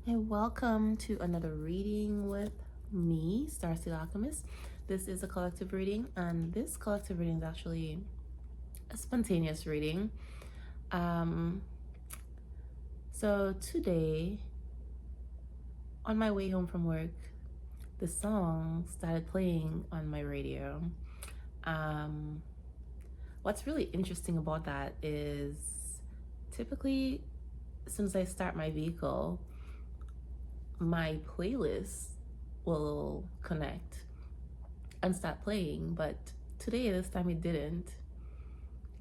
And welcome to another reading with me, Starseed Alchemist. This is a collective reading, and this collective reading is actually a spontaneous reading. Um, so today, on my way home from work, the song started playing on my radio. Um, what's really interesting about that is typically, as soon as I start my vehicle, my playlist will connect and start playing, but today, this time it didn't,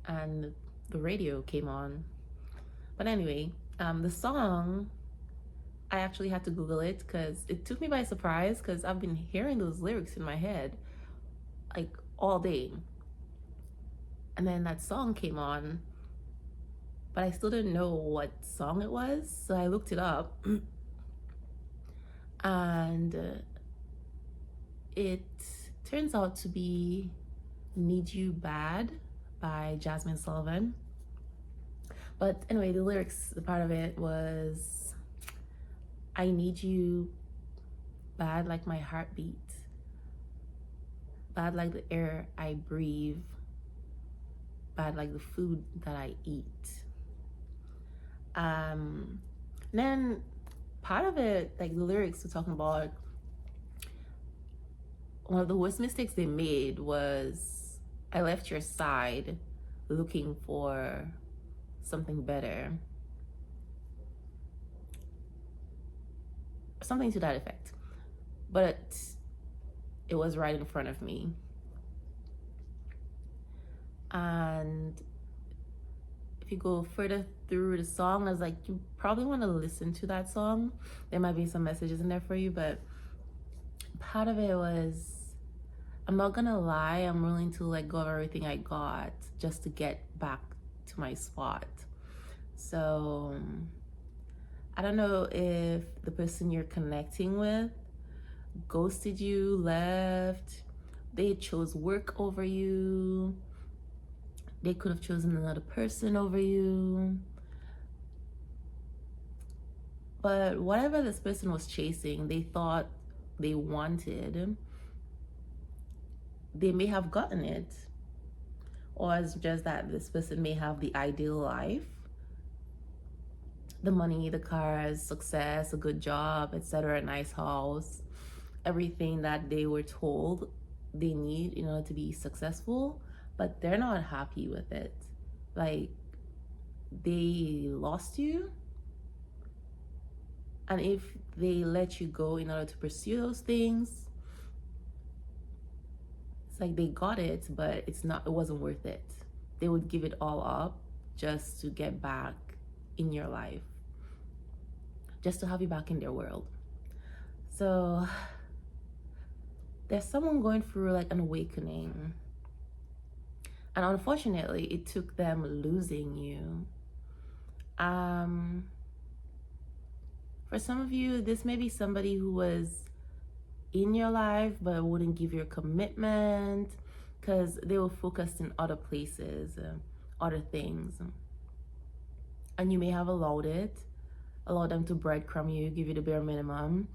and the radio came on. But anyway, the song, I actually had to Google it because it took me by surprise because I've been hearing those lyrics in my head like all day. And then that song came on, but I still didn't know what song it was. So I looked it up and it turns out to be Need You Bad by Jasmine Sullivan. But anyway, the lyrics, the part of it was, I need you bad like my heartbeat, bad like the air I breathe, bad like the food that I eat. Then part of it, like the lyrics were talking about one of the worst mistakes they made was, I left your side looking for something better. Something to that effect. But it was right in front of me. And if you go further through the song, I was like, you probably want to listen to that song. There might be some messages in there for you, but part of it was, I'm not gonna lie, I'm willing to let go of everything I got just to get back to my spot. So I don't know if the person you're connecting with ghosted you, left, they chose work over you, they could have chosen another person over you. But whatever this person was chasing, they thought they wanted, they may have gotten it. Or it's just that this person may have the ideal life, the money, the cars, success, a good job, etc., a nice house, everything that they were told they need in order to be successful, but they're not happy with it. Like, they lost you, and if they let you go in order to pursue those things, it's like they got it, but it wasn't worth it. They would give it all up just to get back in your life, just to have you back in their world. So there's someone going through like an awakening, and unfortunately it took them losing you. For some of you, this may be somebody who was in your life but wouldn't give you a commitment because they were focused in other places, other things, and you may have allowed them to breadcrumb you, give you the bare minimum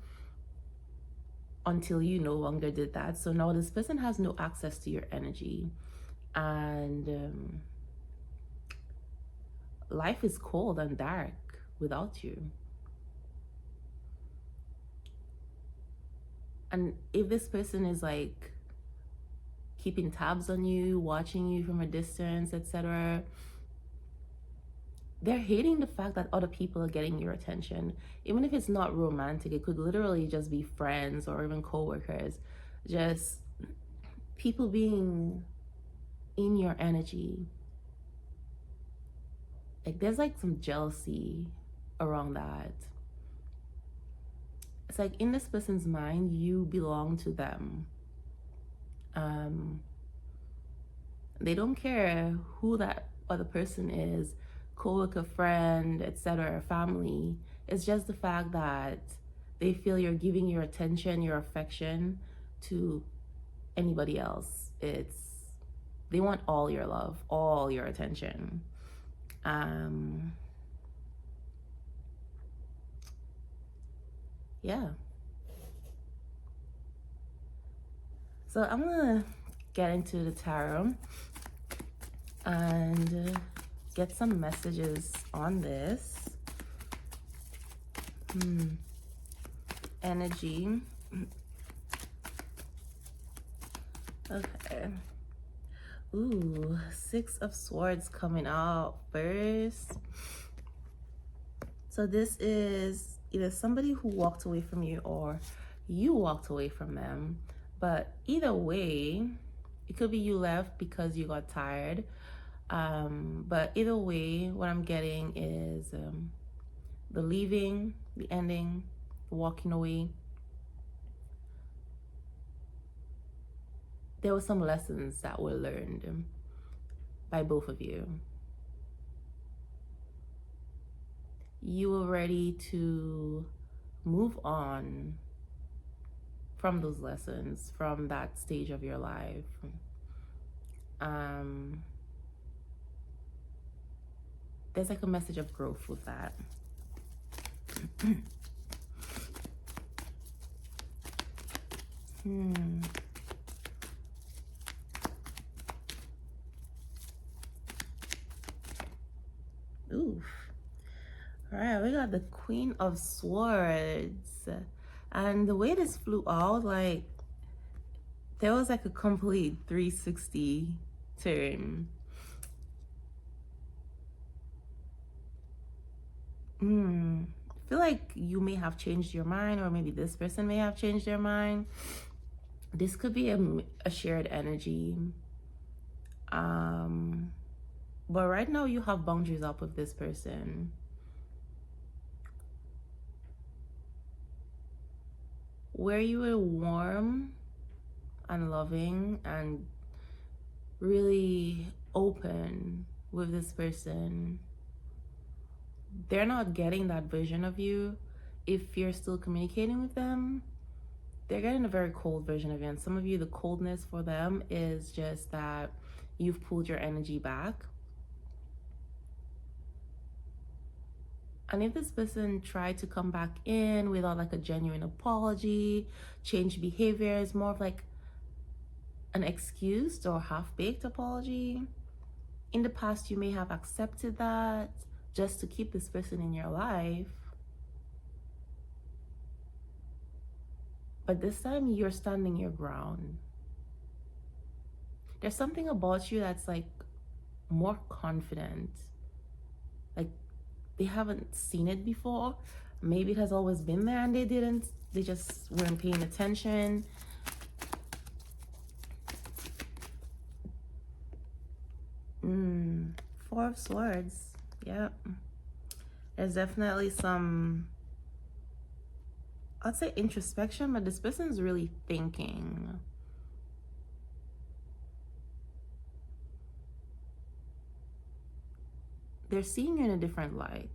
until you no longer did that. So now this person has no access to your energy, and life is cold and dark without you. And if this person is like keeping tabs on you, watching you from a distance, etc., they're hating the fact that other people are getting your attention. Even if it's not romantic, it could literally just be friends or even coworkers. Just people being in your energy. Like, there's like some jealousy around that. It's like in this person's mind, you belong to them. They don't care who that other person is, coworker, friend, etc., family. It's just the fact that they feel you're giving your attention, your affection to anybody else. They want all your love, all your attention. yeah. So I'm gonna get into the tarot and get some messages on this. Energy. Okay. Ooh, Six of Swords coming out first. So this is either somebody who walked away from you or you walked away from them. But either way, it could be you left because you got tired. But either way, what I'm getting is the leaving, the ending, the walking away. There were some lessons that were learned by both of you. You were ready to move on from those lessons, from that stage of your life. There's like a message of growth with that. Oof. All right, we got the Queen of Swords. And the way this flew out, like, there was like a complete 360 turn. I feel like you may have changed your mind, or maybe this person may have changed their mind. This could be a shared energy. But right now you have boundaries up with this person. Where you were warm and loving and really open with this person, they're not getting that version of you. If you're still communicating with them, they're getting a very cold version of you. And some of you, the coldness for them is just that you've pulled your energy back. And if this person tried to come back in without like a genuine apology, change behaviors, more of like an excused or half-baked apology, in the past you may have accepted that just to keep this person in your life. But this time you're standing your ground. There's something about you that's like more confident. Like they haven't seen it before. Maybe it has always been there and they just weren't paying attention. Four of Swords. Yep. There's definitely some, I'd say introspection, but this person's really thinking. They're seeing you in a different light.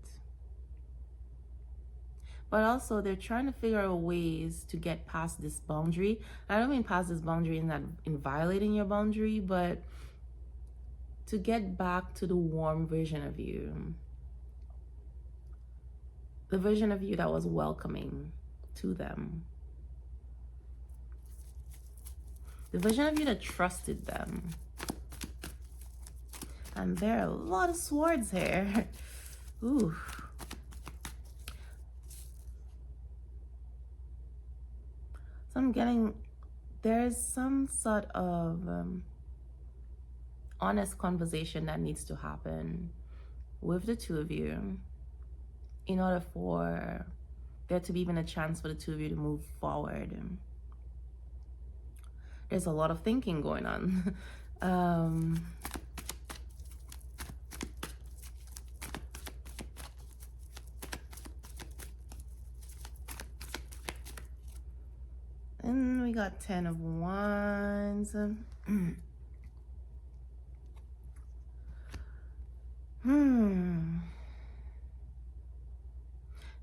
But also they're trying to figure out ways to get past this boundary. I don't mean past this boundary in violating your boundary, but to get back to the warm version of you. The version of you that was welcoming to them. The version of you that trusted them. And there are a lot of swords here. Ooh. So I'm getting, there's some sort of honest conversation that needs to happen with the two of you in order for there to be even a chance for the two of you to move forward. There's a lot of thinking going on. And we got 10 of Wands.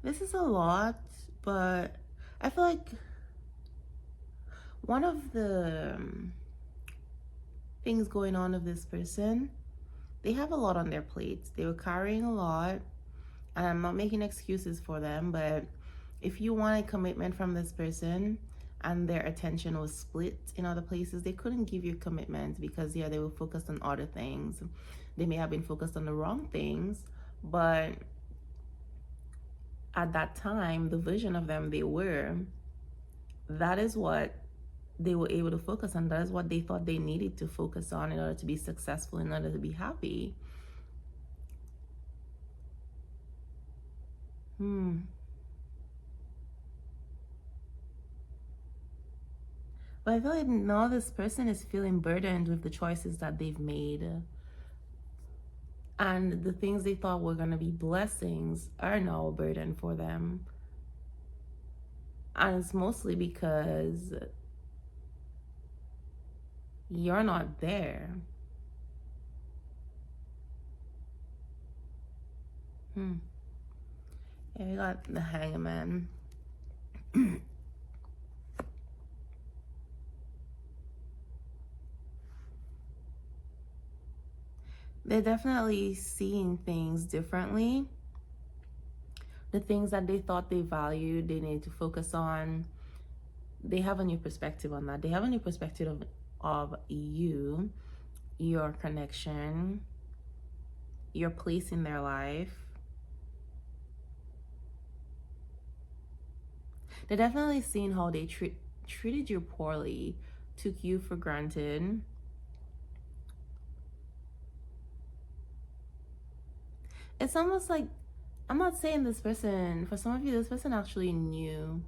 This is a lot, but I feel like one of the things going on with this person, they have a lot on their plates. They were carrying a lot, and I'm not making excuses for them, but If you wanted commitment from this person and their attention was split in other places, they couldn't give you commitment because, yeah, they were focused on other things. They may have been focused on the wrong things, but at that time, the vision of them that is what they were able to focus on. That is what they thought they needed to focus on in order to be successful, in order to be happy. But I feel like now this person is feeling burdened with the choices that they've made. And the things they thought were going to be blessings are now a burden for them. And it's mostly because you're not there. Yeah, we got the Hangman. They're definitely seeing things differently. The things that they thought they valued, they need to focus on. They have a new perspective on that. They have a new perspective of you, your connection, your place in their life. They're definitely seeing how they treated you poorly, took you for granted. It's almost like, I'm not saying this person, for some of you, this person actually knew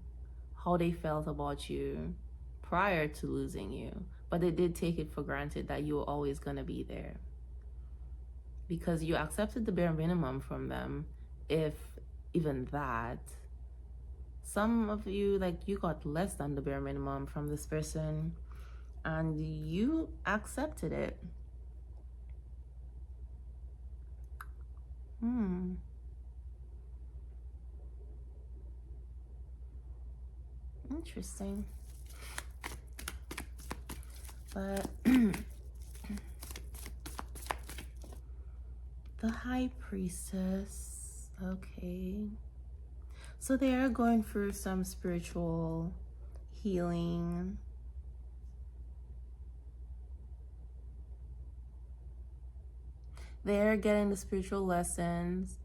how they felt about you prior to losing you, but they did take it for granted that you were always going to be there because you accepted the bare minimum from them, if even that. Some of you, like, you got less than the bare minimum from this person and you accepted it. Interesting. But the High Priestess, okay. So they are going through some spiritual healing. They're getting the spiritual lessons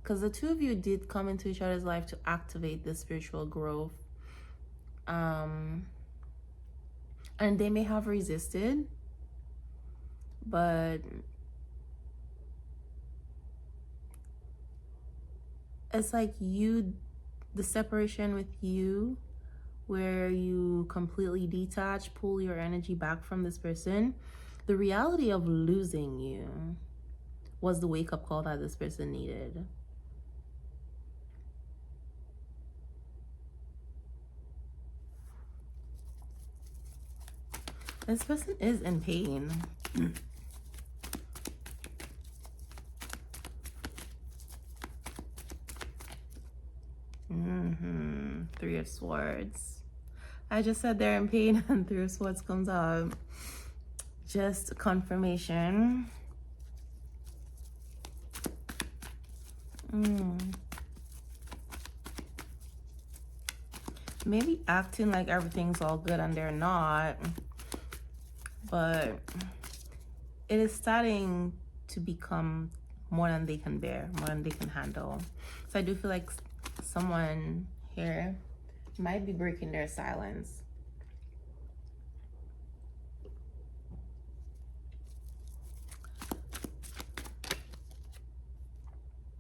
because the two of you did come into each other's life to activate the spiritual growth. And they may have resisted, but it's like the separation with you, where you completely detach, pull your energy back from this person. The reality of losing you was the wake-up call that this person needed. This person is in pain. Three of Swords. I just said they're in pain and Three of Swords comes out. Just confirmation. Maybe acting like everything's all good and they're not. But it is starting to become more than they can bear, more than they can handle. So I do feel like someone here might be breaking their silence.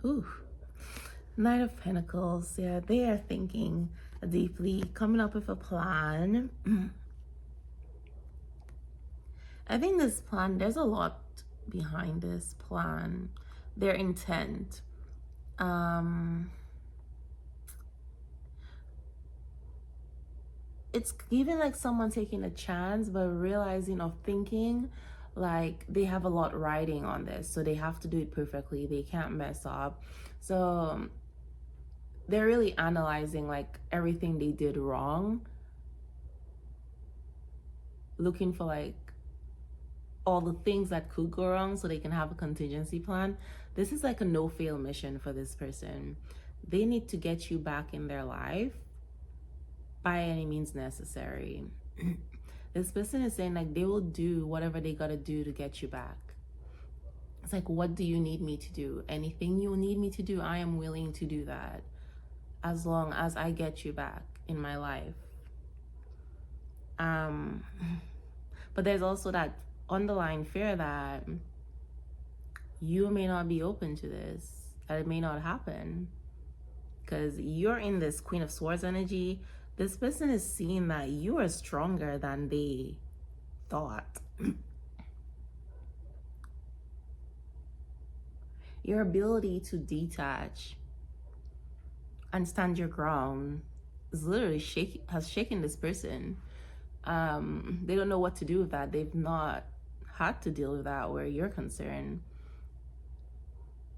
Ooh, Knight of Pentacles. Yeah, they are thinking deeply, coming up with a plan. I think this plan, there's a lot behind this plan. Their intent. It's even like someone taking a chance, but realizing or thinking like they have a lot riding on this, so they have to do it perfectly. They can't mess up. So they're really analyzing like everything they did wrong, looking for like all the things that could go wrong so they can have a contingency plan. This is like a no-fail mission for this person. they need to get you back in their life by any means necessary. This person is saying like they will do whatever they gotta do to get you back. It's like, what do you need me to do? Anything you need me to do, I am willing to do that, as long as I get you back in my life. But there's also that underlying fear that you may not be open to this, that it may not happen, because you're in this Queen of Swords energy. This person is seeing that you are stronger than they thought. Your ability to detach and stand your ground is literally has shaken this person. They don't know what to do with that. They've not had to deal with that where you're concerned.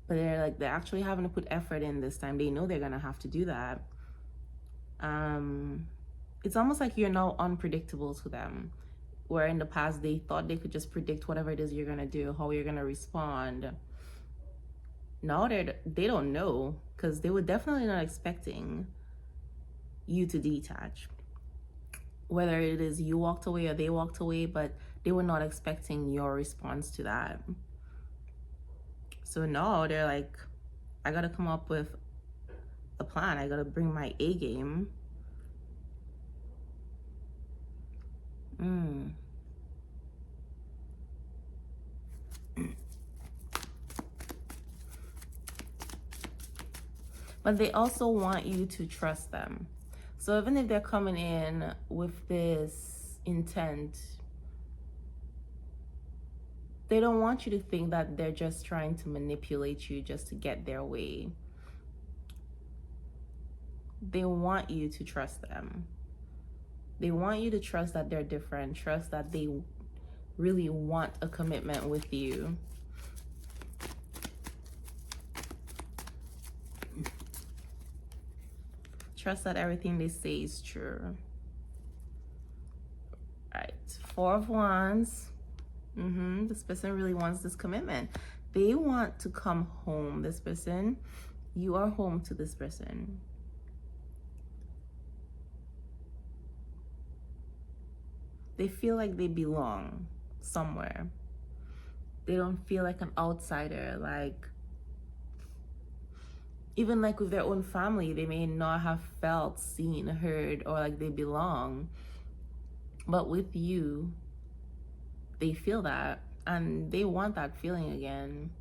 But they're actually having to put effort in this time. They know they're gonna have to do that. It's almost like you're now unpredictable to them, where in the past they thought they could just predict whatever it is you're gonna do, how you're gonna respond. Now they don't know, because they were definitely not expecting you to detach. Whether it is you walked away or they walked away, but they were not expecting your response to that. So now they're like, I gotta come up with a plan. I gotta bring my A game. But they also want you to trust them. So even if they're coming in with this intent, they don't want you to think that they're just trying to manipulate you just to get their way. They want you to trust them. They want you to trust that they're different, trust that they really want a commitment with you. Trust that everything they say is true. Right, 4 of Wands. This person really wants this commitment. They want to come home, this person. You are home to this person. They feel like they belong somewhere. They don't feel like an outsider. Like, even like with their own family, they may not have felt seen, heard, or like they belong. But with you, they feel that, and they want that feeling again.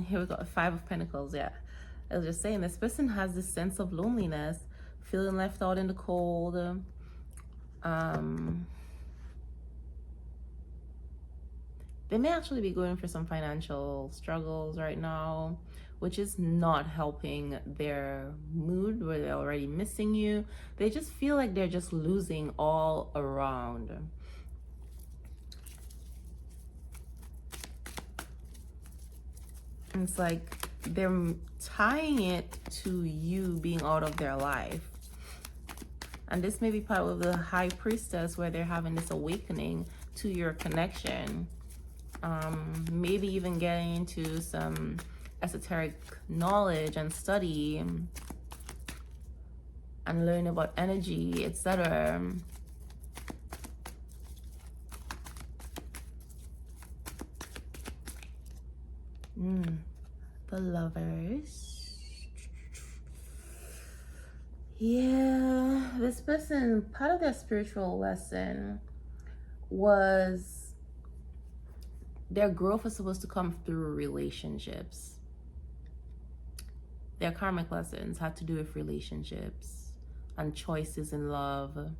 Here we go, 5 of Pentacles. Yeah, I was just saying, this person has this sense of loneliness, feeling left out in the cold. They may actually be going for some financial struggles right now, which is not helping their mood, where they're already missing you. They just feel like they're just losing all around. And it's like they're tying it to you being out of their life. And this may be part of the High Priestess, where they're having this awakening to your connection. Maybe even getting into some esoteric knowledge and study and learn about energy, etc. The Lovers. Yeah, this person, part of their spiritual lesson was their growth is supposed to come through relationships. Their karmic lessons had to do with relationships and choices in love.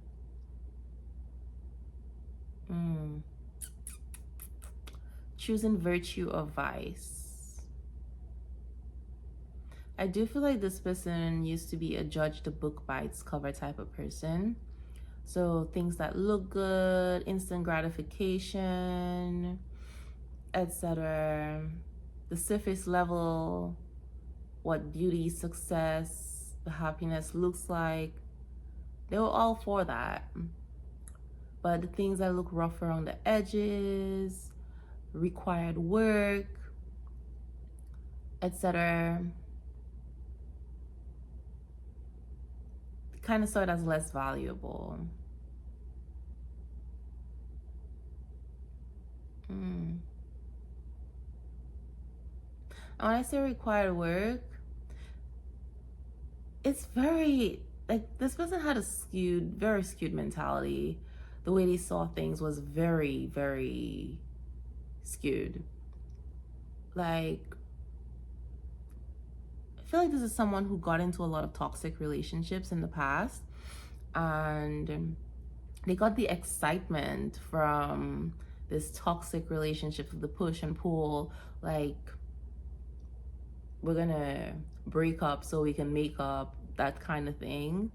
Choosing virtue or vice. I do feel like this person used to be a judge the book by its cover type of person. So things that look good, instant gratification, etc. The surface level, what beauty, success, the happiness looks like. They were all for that. But the things that look rough around the edges, required work, etc., kind of saw it as less valuable. And when I say required work, it's very, like, this person had a very skewed mentality. The way they saw things was very, very skewed. Like, I feel like this is someone who got into a lot of toxic relationships in the past, and they got the excitement from this toxic relationship, the push and pull, like, we're gonna break up so we can make up, that kind of thing.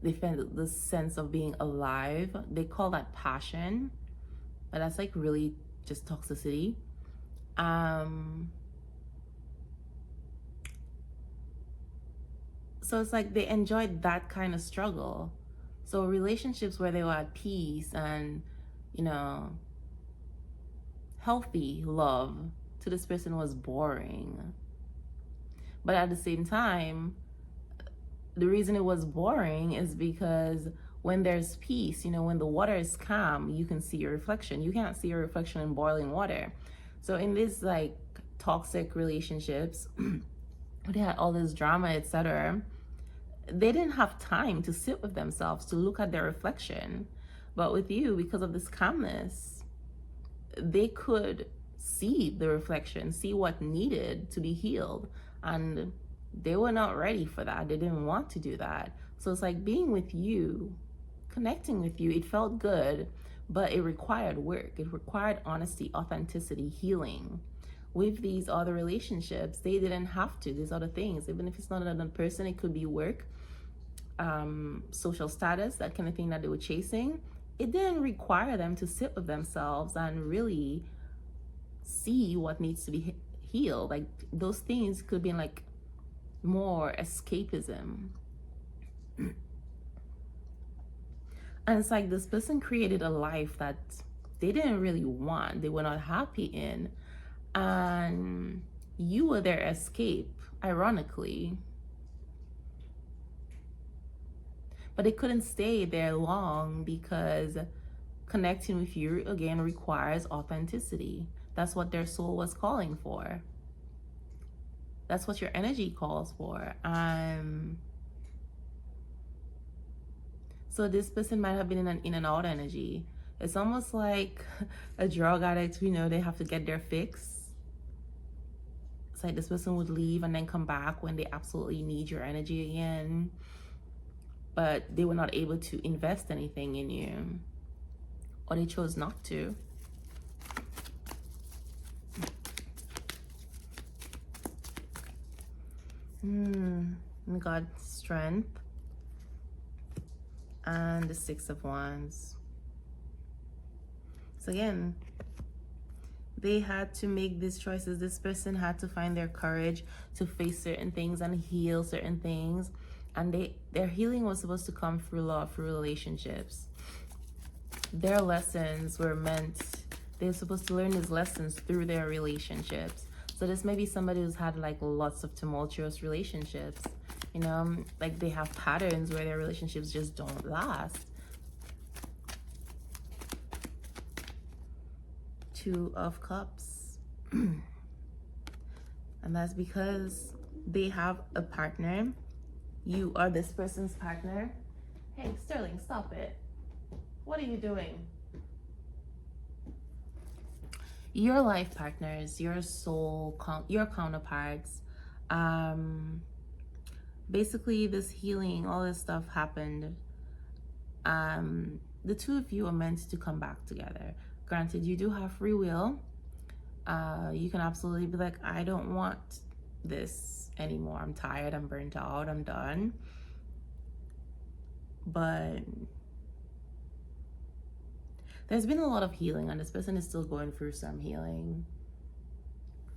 They felt the sense of being alive. They call that passion, but that's like really just toxicity. So it's like they enjoyed that kind of struggle. So relationships where they were at peace and, healthy love to this person was boring. But at the same time, the reason it was boring is because when there's peace, when the water is calm, you can see your reflection. You can't see your reflection in boiling water. So in these like toxic relationships, they had all this drama, etc., they didn't have time to sit with themselves, to look at their reflection. But with you, because of this calmness, they could see the reflection, see what needed to be healed. And they were not ready for that. They didn't want to do that. So it's like being with you, connecting with you, it felt good, but it required work. It required honesty, authenticity, healing. With these other relationships, they didn't have to. These other things, even if it's not another person, it could be work, social status, that kind of thing that they were chasing. It didn't require them to sit with themselves and really see what needs to be healed. Like, those things could be like more escapism. And it's like this person created a life that they didn't really want, they were not happy in, and you were their escape, ironically. But they couldn't stay there long because connecting with you again requires authenticity. That's what their soul was calling for. That's what your energy calls for. So this person might have been in an in and out energy. It's almost like a drug addict, they have to get their fix. It's like this person would leave and then come back when they absolutely need your energy again. But they were not able to invest anything in you, or they chose not to. We got strength and the 6 of Wands. So again, they had to make these choices. This person had to find their courage to face certain things and heal certain things. And their healing was supposed to come through love, through relationships. Their lessons were they were supposed to learn these lessons through their relationships. So this may be somebody who's had like lots of tumultuous relationships. Like they have patterns where their relationships just don't last. 2 of Cups. And that's because they have a partner. You are this person's partner. Hey, Sterling, stop it. What are you doing? Your life partners, your soul, your counterparts. Basically, this healing, all this stuff happened. The two of you are meant to come back together. Granted, you do have free will. You can absolutely be like, I don't want this anymore. I'm tired, I'm burnt out, I'm done. But there's been a lot of healing, and this person is still going through some healing,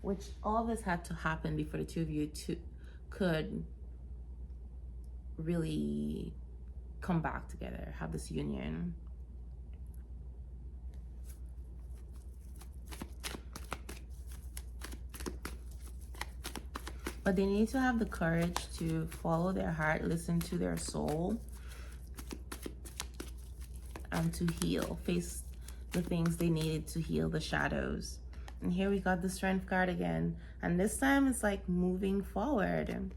which all this had to happen before the two of you could really come back together, have this union. But they need to have the courage to follow their heart, listen to their soul, and to heal, face the things they needed to heal, the shadows. And here we got the Strength card again. And this time it's like moving forward.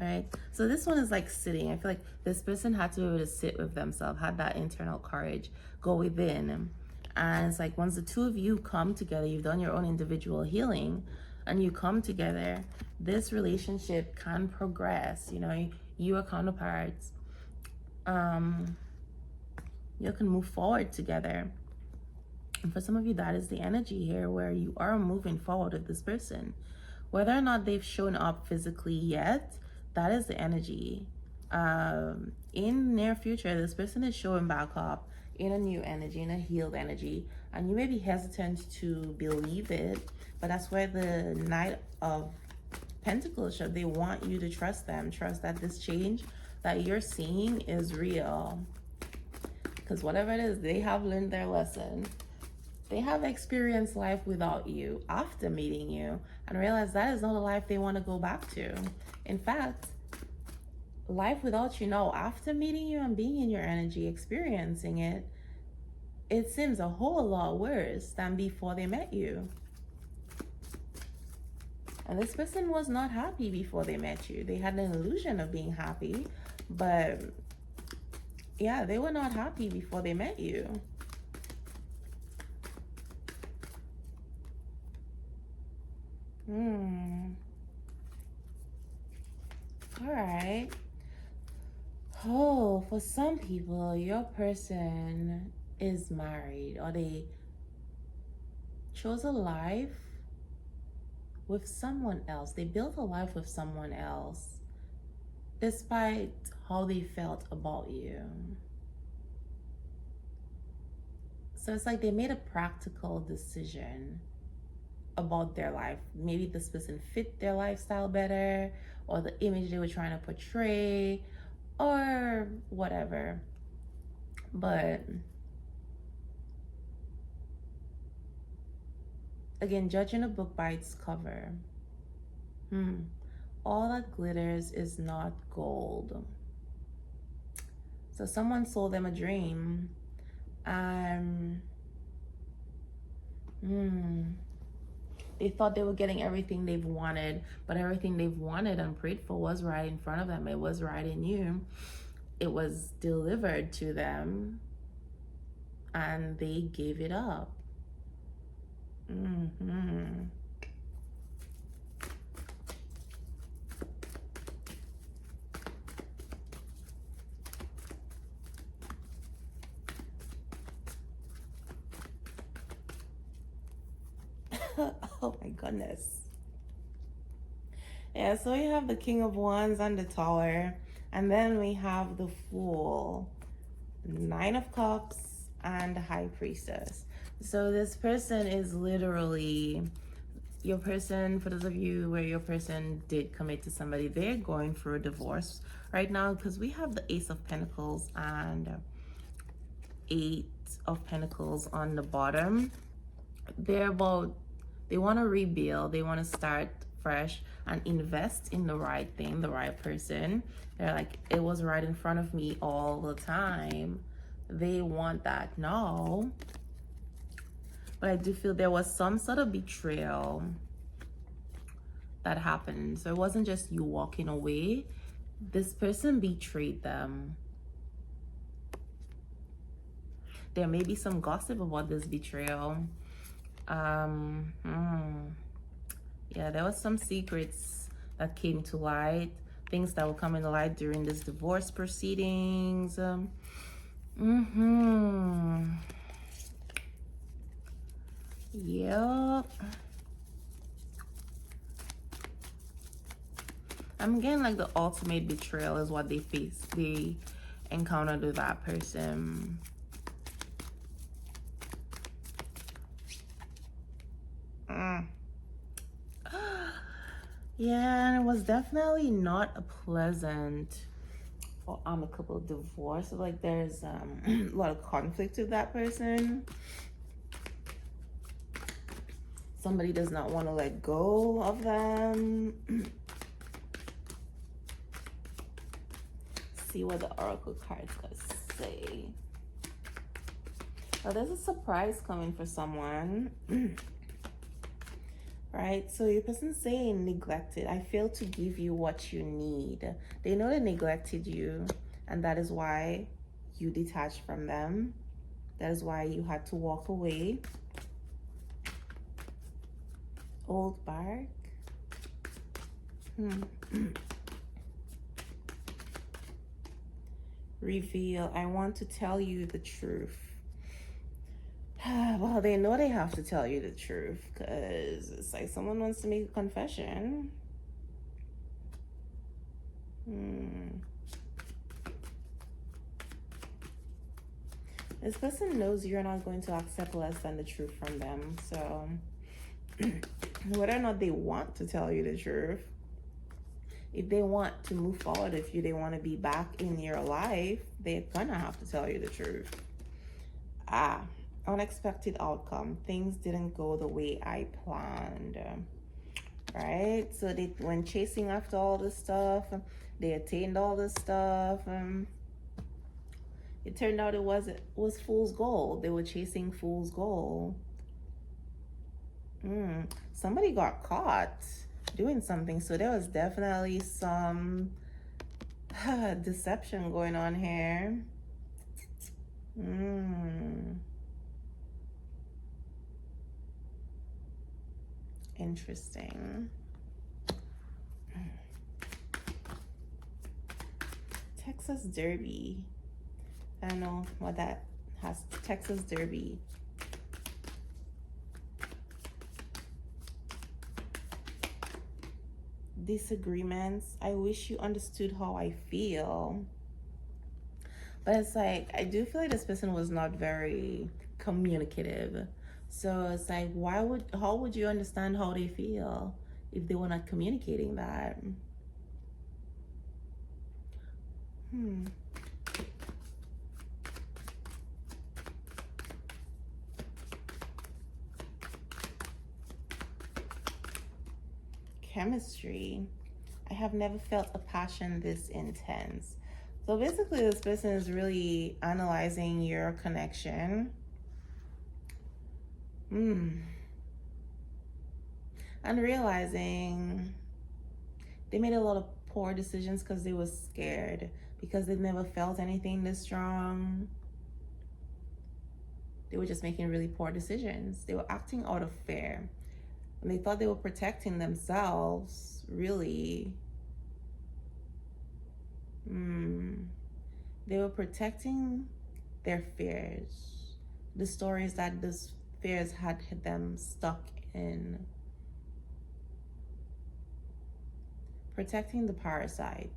Right? So this one is like sitting. I feel like this person had to be able to sit with themselves, had that internal courage, go within. And it's like once the two of you come together, you've done your own individual healing, and you come together, this relationship can progress. You know, you are counterparts. You can move forward together. And for some of you, that is the energy here, where you are moving forward with this person. Whether or not they've shown up physically yet, that is the energy. In near future, this person is showing back up in a new energy, in a healed energy. And you may be hesitant to believe it, but that's where the Knight of Pentacles show. They want you to trust them. Trust that this change that you're seeing is real. Because whatever it is, they have learned their lesson. They have experienced life without you after meeting you and realize that is not a life they want to go back to. In fact, life without you now, after meeting you and being in your energy, experiencing it, it seems a whole lot worse than before they met you. And this person was not happy before they met you. They had an illusion of being happy, but yeah, they were not happy before they met you. All right. Oh, for some people, your person is married, or they chose a life with someone else. They built a life with someone else, despite how they felt about you. So it's like they made a practical decision about their life. Maybe this person fit their lifestyle better, or the image they were trying to portray, or whatever. But again, judging a book by its cover. All that glitters is not gold. So someone sold them a dream. They thought they were getting everything they've wanted, but everything they've wanted and prayed for was right in front of them. It was right in you. It was delivered to them, and they gave it up. Oh my goodness. Yeah, so we have the King of Wands and the Tower, and then we have the Fool, Nine of Cups, and the High Priestess. So this person is literally your person. For those of you where your person did commit to somebody, they're going through a divorce right now, because we have the Ace of Pentacles and Eight of Pentacles on the bottom. They want to rebuild, they want to start fresh and invest in the right thing, the right person. They're like, it was right in front of me all the time. They want that now. But I do feel there was some sort of betrayal that happened. So it wasn't just you walking away. This person betrayed them. There may be some gossip about this betrayal. Yeah, there was some secrets that came to light, things that will come into light during this divorce proceedings. Yep. I'm getting like the ultimate betrayal is what they encountered with that person. Yeah, and it was definitely not a pleasant or amicable divorce. So like there's a lot of conflict with that person. Somebody does not want to let go of them. See what the oracle cards gonna say. Oh, there's a surprise coming for someone. Right? So your person's saying neglected. I failed to give you what you need. They know they neglected you, and that is why you detached from them. That is why you had to walk away. Old bark. Reveal. I want to tell you the truth. Well, they know they have to tell you the truth because it's like someone wants to make a confession. This person knows you're not going to accept less than the truth from them. So whether or not they want to tell you the truth, if they want to move forward with you, they want to be back in your life, they're gonna have to tell you the truth. Unexpected outcome. Things didn't go the way I planned. Right? So they went chasing after all this stuff. They attained all this stuff. It turned out it was fool's gold. They were chasing fool's gold. Somebody got caught doing something. So there was definitely some deception going on here. Interesting. Texas Derby. I don't know what that has. Texas Derby. Disagreements. I wish you understood how I feel. But it's like, I do feel like this person was not very communicative. So it's like, how would you understand how they feel if they were not communicating that? Chemistry. I have never felt a passion this intense. So basically this person is really analyzing your connection. And realizing they made a lot of poor decisions because they were scared, because they never felt anything this strong. They were just making really poor decisions. They were acting out of fear. And they thought they were protecting themselves, really. They were protecting their fears. The stories that those fears had them stuck in. Protecting the parasite.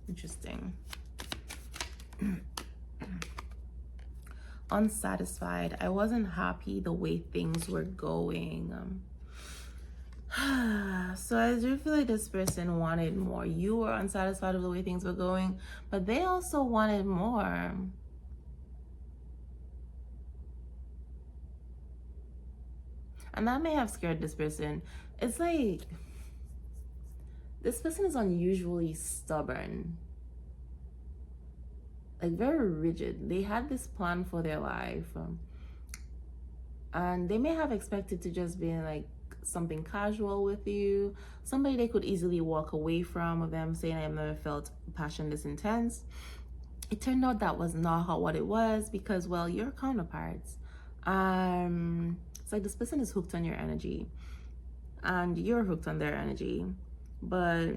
Interesting. Unsatisfied. I wasn't happy the way things were going. So I do feel like this person wanted more. You were unsatisfied with the way things were going, but they also wanted more. And that may have scared this person. It's like, this person is unusually stubborn. Like very rigid. They had this plan for their life. And they may have expected to just be like something casual with you. Somebody they could easily walk away from, of them saying, I've never felt passion this intense. It turned out that was not what it was, because, well, you're counterparts. It's like this person is hooked on your energy and you're hooked on their energy, but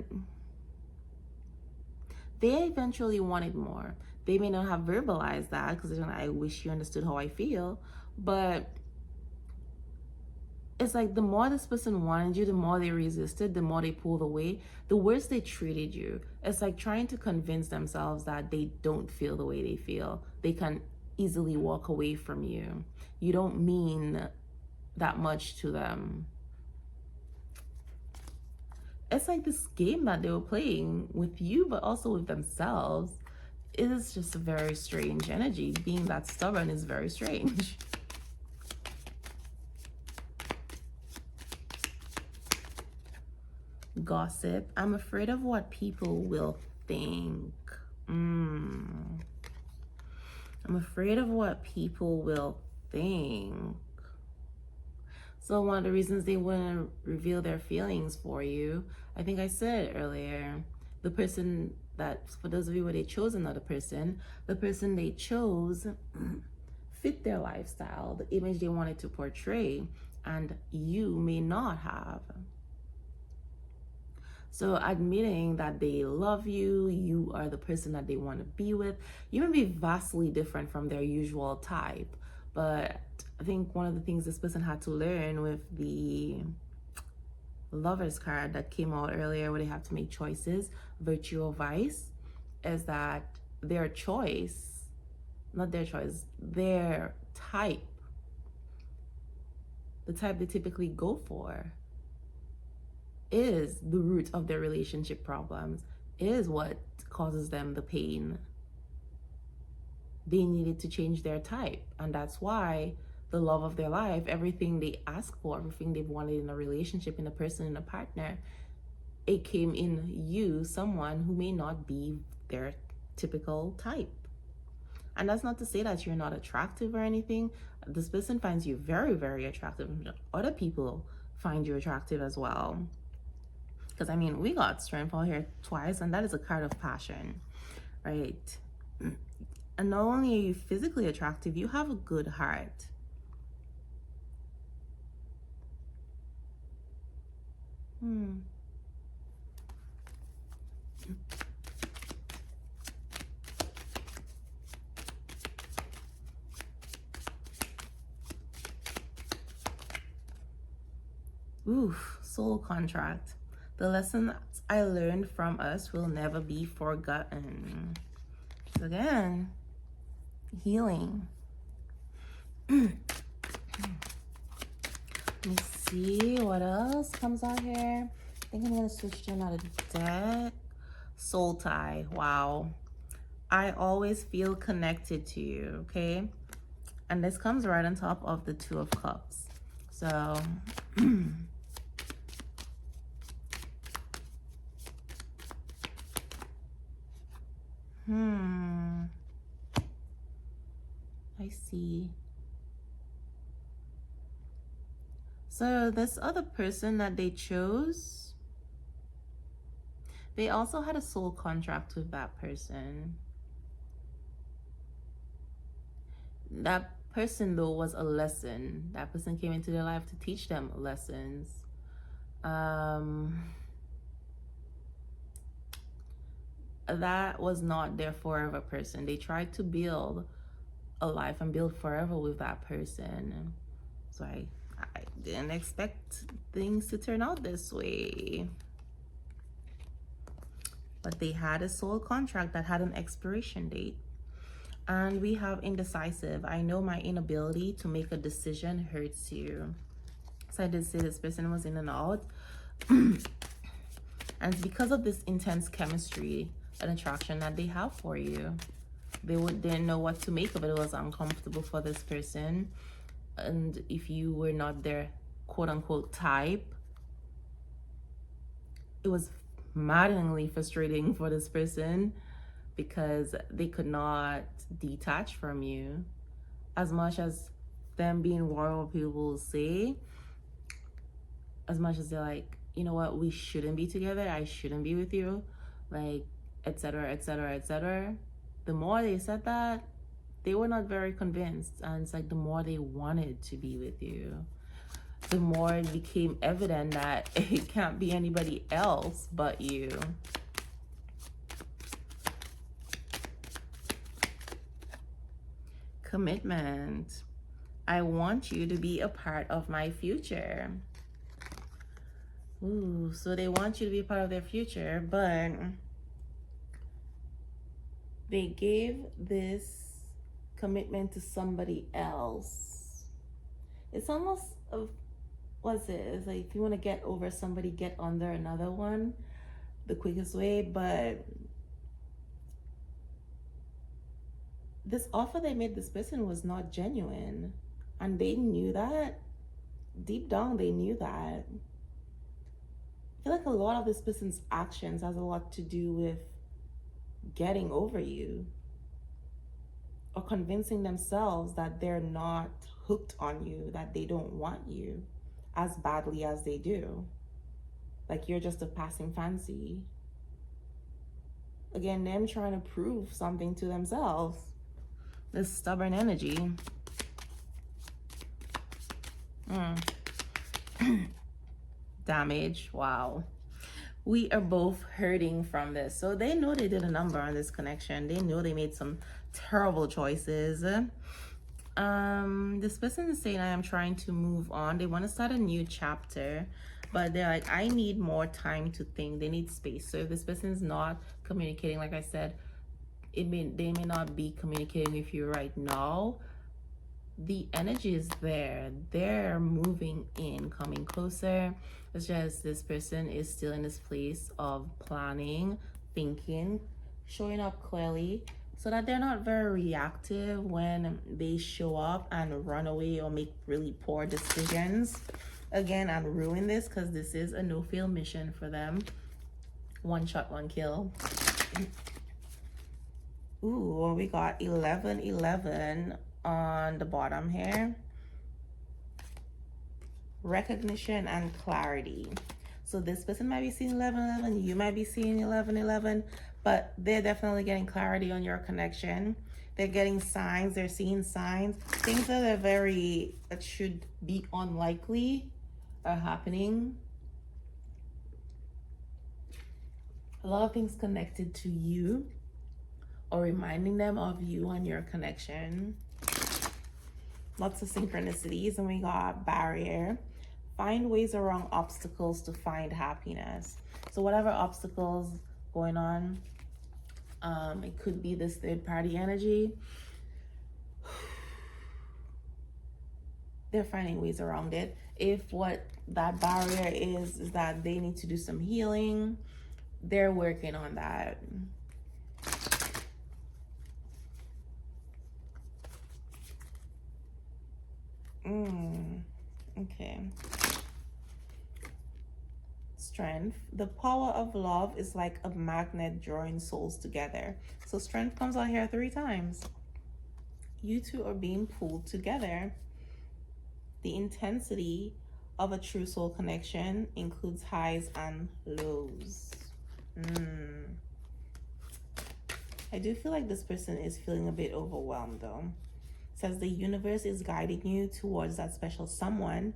they eventually wanted more. They may not have verbalized that because they're like, I wish you understood how I feel, but it's like the more this person wanted you, the more they resisted, the more they pulled away, the worse they treated you. It's like trying to convince themselves that they don't feel the way they feel. They can easily walk away from you. You don't mean that much to them. It's like this game that they were playing with you, but also with themselves. It is just a very strange energy. Being that stubborn is very strange. Gossip. I'm afraid of what people will think. I'm afraid of what people will think. So one of the reasons they wouldn't reveal their feelings for you, I think I said earlier, the person that, for those of you where they chose another person, the person they chose fit their lifestyle, the image they wanted to portray, and you may not have. So admitting that they love you, you are the person that they want to be with, you may be vastly different from their usual type, but I think one of the things this person had to learn with the Lovers card that came out earlier, where they have to make choices, virtue or vice, is that their choice, not their choice, their type, the type they typically go for, is the root of their relationship problems, is what causes them the pain. They needed to change their type, and that's why the love of their life, everything they ask for, everything they've wanted in a relationship, in a person, in a partner, it came in you, someone who may not be their typical type. And that's not to say that you're not attractive or anything. This person finds you very, very attractive. Other people find you attractive as well. Because I mean, we got Strength out here twice, and that is a card of passion, right? And not only are you physically attractive, you have a good heart. Oof, soul contract. The lessons I learned from us will never be forgotten. So again, healing. Let me see what else comes out here. I think I'm gonna switch to another deck. Soul tie. Wow. I always feel connected to you, okay? And this comes right on top of the Two of Cups. So I see. So this other person that they chose, they also had a soul contract with that person. That person, though, was a lesson. That person came into their life to teach them lessons. That was not their forever person. They tried to build a life and build forever with that person. So I didn't expect things to turn out this way. But they had a soul contract that had an expiration date. And we have indecisive. I know my inability to make a decision hurts you. So I did say this person was in and out. And it's because of this intense chemistry and attraction that they have for you. They didn't know what to make of it. It was uncomfortable for this person. And if you were not their quote-unquote type, it was maddeningly frustrating for this person because they could not detach from you. As much as them being royal people say, as much as they're like, you know what, we shouldn't be together, I shouldn't be with you, like, etc., etc., etc. The more they said that, they were not very convinced. And it's like the more they wanted to be with you, the more it became evident that it can't be anybody else but you. Commitment. I want you to be a part of my future. Ooh, so they want you to be a part of their future, but they gave this commitment to somebody else. It's almost what's it? It's like if you want to get over somebody, get under another one the quickest way. But this offer they made this person was not genuine, and they knew that. Deep down, they knew that. feel like a lot of this person's actions has a lot to do with getting over you or convincing themselves that they're not hooked on you, that they don't want you as badly as they do. Like you're just a passing fancy. Again, them trying to prove something to themselves. This stubborn energy. Damage. Wow. We are both hurting from this. So they know they did a number on this connection. They know they made some terrible choices. This person is saying, I am trying to move on. They want to start a new chapter, but they're like, I need more time to think. They need space. So if this person is not communicating, like I said, they may not be communicating with you right now. The energy is there. They're moving in, coming closer. It's just this person is still in this place of planning, thinking, showing up clearly, so that they're not very reactive when they show up and run away or make really poor decisions again and ruin this, because this is a no-fail mission for them. One shot, one kill. Ooh, well, we got 1111 on the bottom here. Recognition and clarity. So this person might be seeing 1111, you might be seeing 1111, but they're definitely getting clarity on your connection. They're getting signs, they're seeing signs. Things that are that should be unlikely are happening. A lot of things connected to you or reminding them of you and your connection. Lots of synchronicities. And we got barrier. Find ways around obstacles to find happiness. So whatever obstacles going on, it could be this third party energy. They're finding ways around it. If what that barrier is that they need to do some healing, they're working on that. Okay. Strength. The power of love is like a magnet drawing souls together. So strength comes out here 3 times. You two are being pulled together. The intensity of a true soul connection includes highs and lows. I do feel like this person is feeling a bit overwhelmed though. It says the universe is guiding you towards that special someone.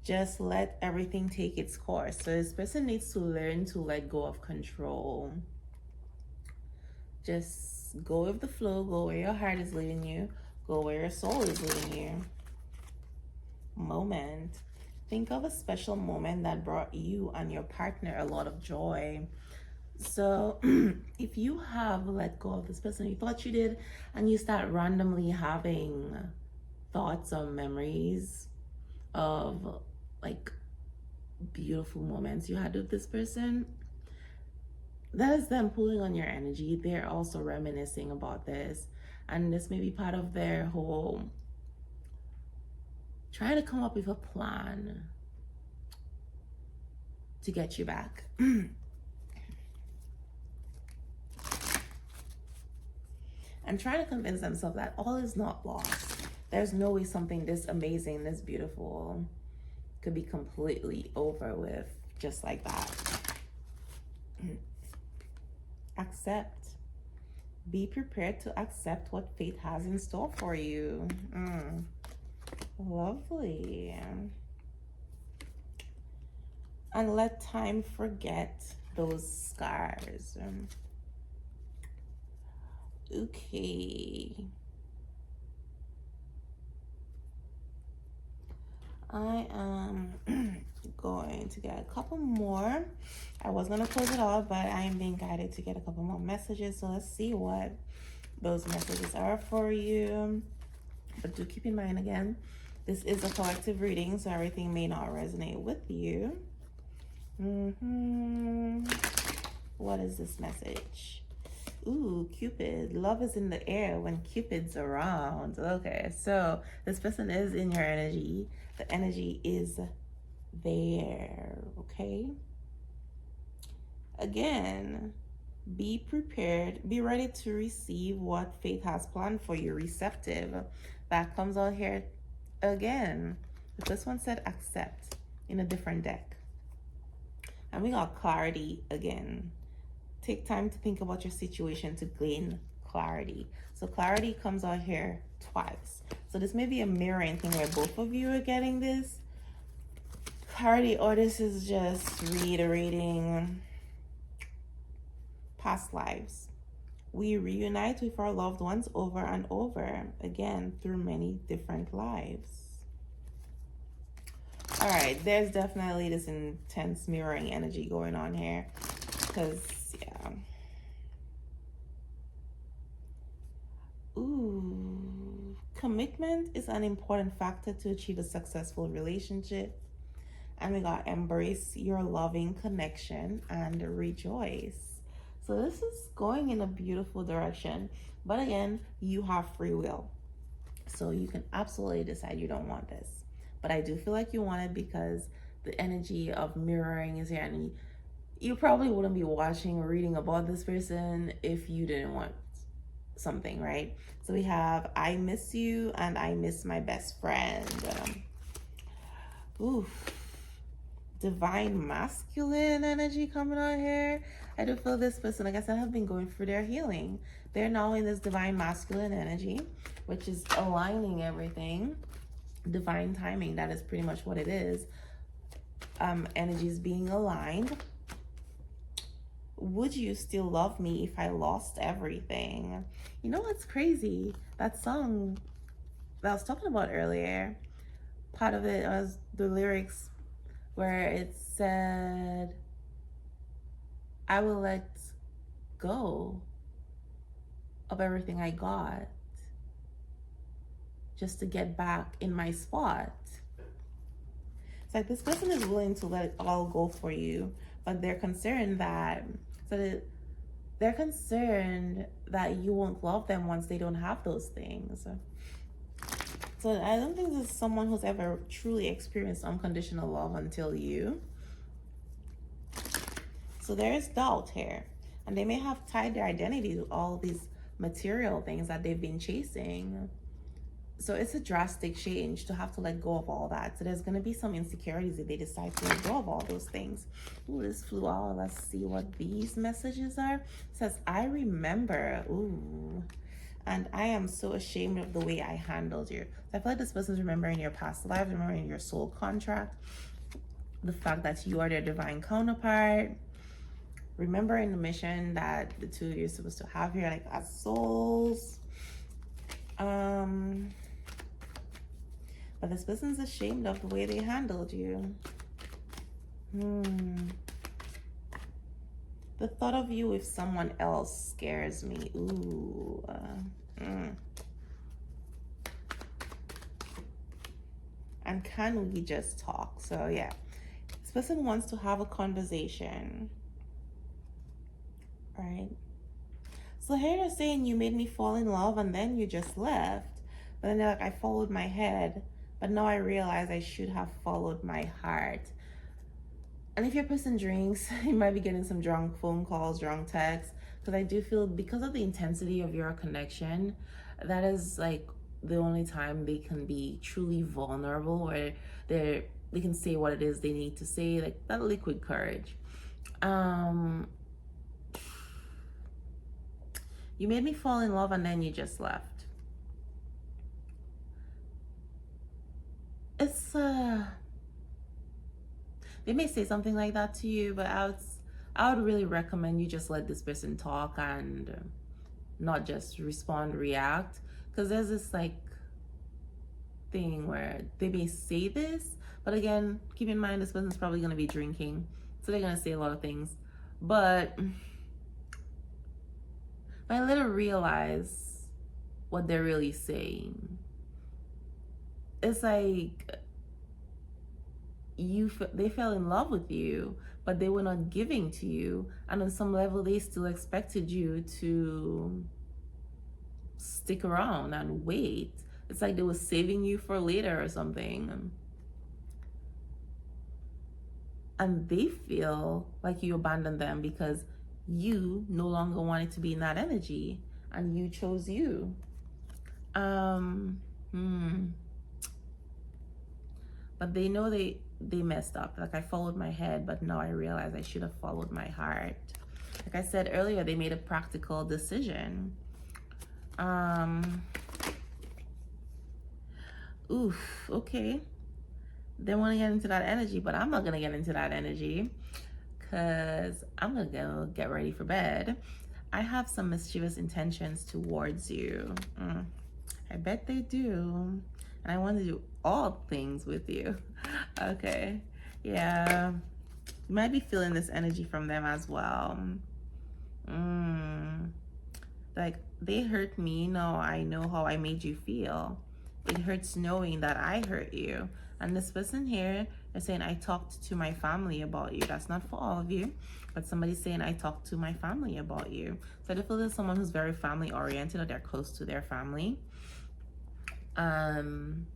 Just let everything take its course. So this person needs to learn to let go of control. Just go with the flow. Go where your heart is leading you. Go where your soul is leading you. Moment. Think of a special moment that brought you and your partner a lot of joy. So if you have let go of this person, you thought you did, and you start randomly having thoughts or memories of like beautiful moments you had with this person, that is them pulling on your energy. They're also reminiscing about this, and this may be part of their whole trying to come up with a plan to get you back. And trying to convince themselves that all is not lost. There's no way something this amazing, this beautiful could be completely over with just like that. Accept. Be prepared to accept what fate has in store for you. Lovely. And let time forget those scars. Okay. I am going to get a couple more. I was going to close it off, but I am being guided to get a couple more messages. So let's see what those messages are for you. But do keep in mind, again, this is a collective reading, so everything may not resonate with you. What is this message? Ooh, Cupid. Love is in the air when Cupid's around. Okay, so this person is in your energy. The energy is there, okay? Again, be prepared, be ready to receive what fate has planned for you. Receptive. That comes out here again. The first one said accept in a different deck. And we got clarity again. Take time to think about your situation to gain clarity. So clarity comes out here twice. So this may be a mirroring thing where both of you are getting this clarity, or this is just reiterating past lives. We reunite with our loved ones over and over again through many different lives. All right, there's definitely this intense mirroring energy going on here because, yeah. Ooh, commitment is an important factor to achieve a successful relationship. And we got embrace your loving connection and rejoice. So this is going in a beautiful direction. But again, you have free will. So you can absolutely decide you don't want this. But I do feel like you want it because the energy of mirroring is here. And you probably wouldn't be watching or reading about this person if you didn't want something, right? So we have I miss you and I miss my best friend. Divine masculine energy coming out here. I do feel this person, like I said, have been going through their healing. They're now in this divine masculine energy, which is aligning everything. Divine timing, that is pretty much what it is. Energies being aligned. Would you still love me if I lost everything? You know what's crazy? That song that I was talking about earlier, part of it was the lyrics where it said, I will let go of everything I got just to get back in my spot. It's like this person is willing to let it all go for you, but they're concerned that they're concerned that you won't love them once they don't have those things. So I don't think there's someone who's ever truly experienced unconditional love until you. So there is doubt here. And they may have tied their identity to all these material things that they've been chasing. So it's a drastic change to have to let go of all that. So there's going to be some insecurities if they decide to let go of all those things. Ooh, this flew out. Let's see what these messages are. It says, I remember. Ooh. And I am so ashamed of the way I handled you. So I feel like this person's remembering your past lives, remembering your soul contract, the fact that you are their divine counterpart, remembering the mission that the two of you are supposed to have here, like as souls. But this person's ashamed of the way they handled you. The thought of you with someone else scares me. Ooh. And can we just talk? So yeah, this person wants to have a conversation. All right. So here they're saying you made me fall in love and then you just left. But then they're like, I followed my head, but now I realize I should have followed my heart. And if your person drinks, you might be getting some drunk phone calls, drunk texts, because I do feel because of the intensity of your connection, that is like the only time they can be truly vulnerable, where they can say what it is they need to say, like that liquid courage. You made me fall in love and then you just left. It's they may say something like that to you, but I would really recommend you just let this person talk and not just respond, react, because there's this like thing where they may say this, but again, keep in mind this person's probably going to be drinking, so they're going to say a lot of things. But I let her realize what they're really saying. It's like they fell in love with you, but they were not giving to you, and on some level they still expected you to stick around and wait. It's like they were saving you for later or something. and they feel like you abandoned them because you no longer wanted to be in that energy and you chose you. But they know they messed up. Like, I followed my head, but now I realize I should have followed my heart. Like I said earlier, they made a practical decision. Okay. They want to get into that energy, but I'm not gonna get into that energy because I'm gonna go get ready for bed. I have some mischievous intentions towards you. I bet they do. And I want to do all things with you. Okay. Yeah. You might be feeling this energy from them as well. Like, they hurt me. No, I know how I made you feel. It hurts knowing that I hurt you. And this person here is saying, I talked to my family about you. That's not for all of you, but somebody's saying, I talked to my family about you. So I feel there's someone who's very family oriented, or they're close to their family. And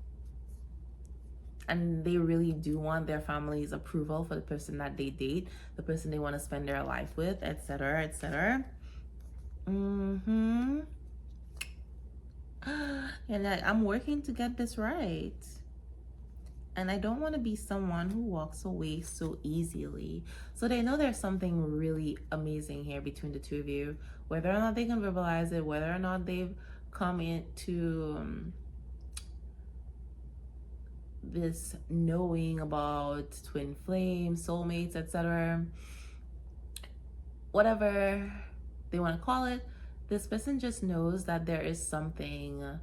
they really do want their family's approval for the person that they date, the person they want to spend their life with, etc., etc. And I'm working to get this right. And I don't want to be someone who walks away so easily. So they know there's something really amazing here between the two of you. Whether or not they can verbalize it, whether or not they've come into this knowing about twin flames, soulmates, etc. Whatever they want to call it, this person just knows that there is something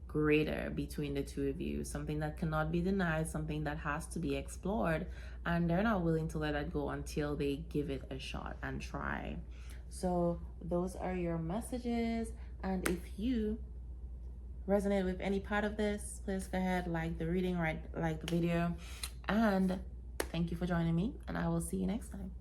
greater between the two of you, something that cannot be denied, something that has to be explored, and they're not willing to let that go until they give it a shot and try. So those are your messages, and if you resonate with any part of this, please go ahead, like the reading, like the video, and thank you for joining me, and I will see you next time.